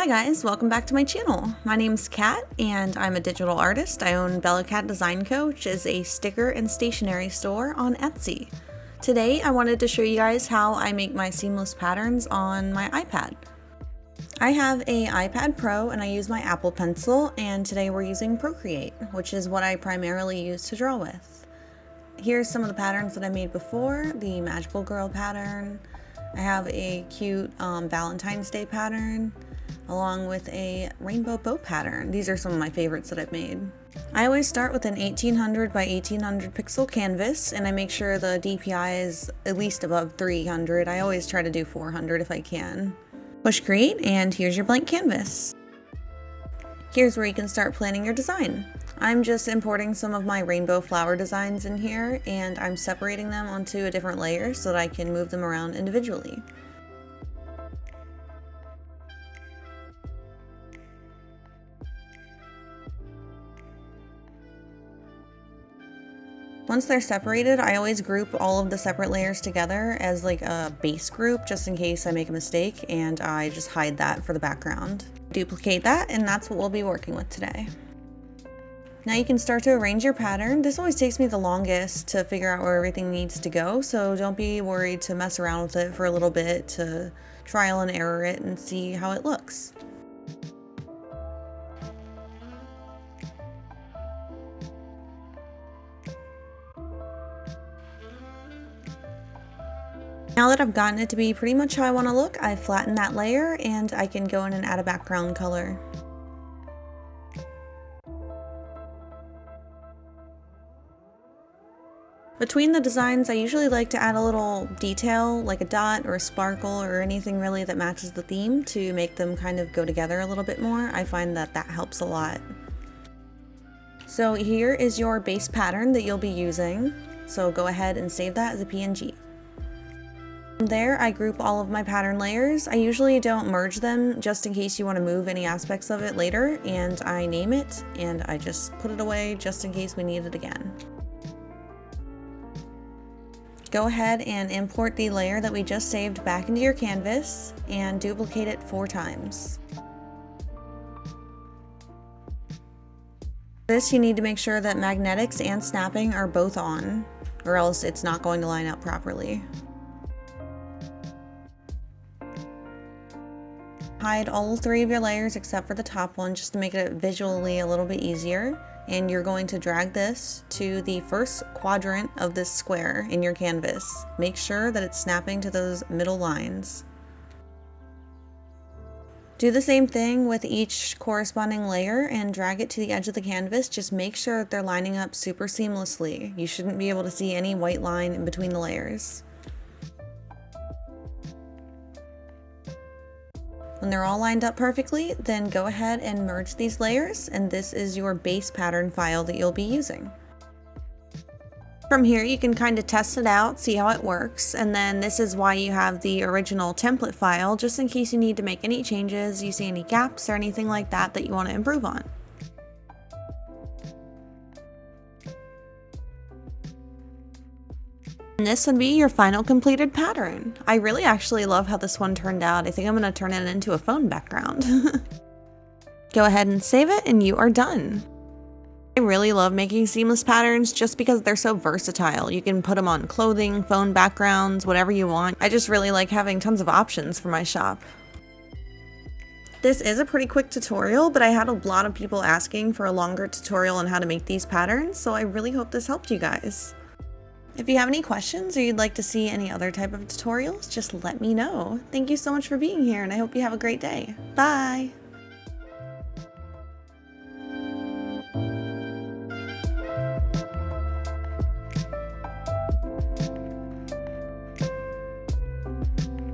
Hi guys, welcome back to my channel. My name's Kat and I'm a digital artist. I own Bella Cat Design Co., which is a sticker and stationery store on Etsy. Today I wanted to show you guys how I make my seamless patterns on my iPad. I have a iPad Pro and I use my Apple Pencil, and today we're using Procreate, which is what I primarily use to draw with. Here's some of the patterns that I made before: the Magical Girl pattern. I have a cute Valentine's Day pattern, along with a rainbow bow pattern. These are some of my favorites that I've made. I always start with an 1800 by 1800 pixel canvas, and I make sure the DPI is at least above 300. I always try to do 400 if I can. Push create, and here's your blank canvas. Here's where you can start planning your design. I'm just importing some of my rainbow flower designs in here, and I'm separating them onto a different layer so that I can move them around individually. Once they're separated, I always group all of the separate layers together as like a base group, just in case I make a mistake, and I just hide that for the background. Duplicate that, and that's what we'll be working with today. Now you can start to arrange your pattern. This always takes me the longest to figure out where everything needs to go, so don't be worried to mess around with it for a little bit, to trial and error it and see how it looks. Now that I've gotten it to be pretty much how I want to look, I've flattened that layer and I can go in and add a background color. Between the designs, I usually like to add a little detail, like a dot or a sparkle or anything really that matches the theme, to make them kind of go together a little bit more. I find that that helps a lot. So here is your base pattern that you'll be using. So go ahead and save that as a PNG. From there, I group all of my pattern layers. I usually don't merge them just in case you want to move any aspects of it later, and I name it and I just put it away just in case we need it again. Go ahead and import the layer that we just saved back into your canvas and duplicate it 4 times. This, you need to make sure that magnetics and snapping are both on, or else it's not going to line up properly. Hide all 3 of your layers except for the top one, just to make it visually a little bit easier. And you're going to drag this to the first quadrant of this square in your canvas. Make sure that it's snapping to those middle lines. Do the same thing with each corresponding layer and drag it to the edge of the canvas. Just make sure that they're lining up super seamlessly. You shouldn't be able to see any white line in between the layers. When they're all lined up perfectly, then go ahead and merge these layers, and this is your base pattern file that you'll be using. From here, you can kind of test it out, see how it works, and then this is why you have the original template file, just in case you need to make any changes, you see any gaps or anything like that that you want to improve on. And this would be your final completed pattern. I really actually love how this one turned out. I think I'm going to turn it into a phone background. Go ahead and save it and you are done. I really love making seamless patterns just because they're so versatile. You can put them on clothing, phone backgrounds, whatever you want. I just really like having tons of options for my shop. This is a pretty quick tutorial, but I had a lot of people asking for a longer tutorial on how to make these patterns, so I really hope this helped you guys. If you have any questions or you'd like to see any other type of tutorials, just let me know. Thank you so much for being here, and I hope you have a great day. Bye!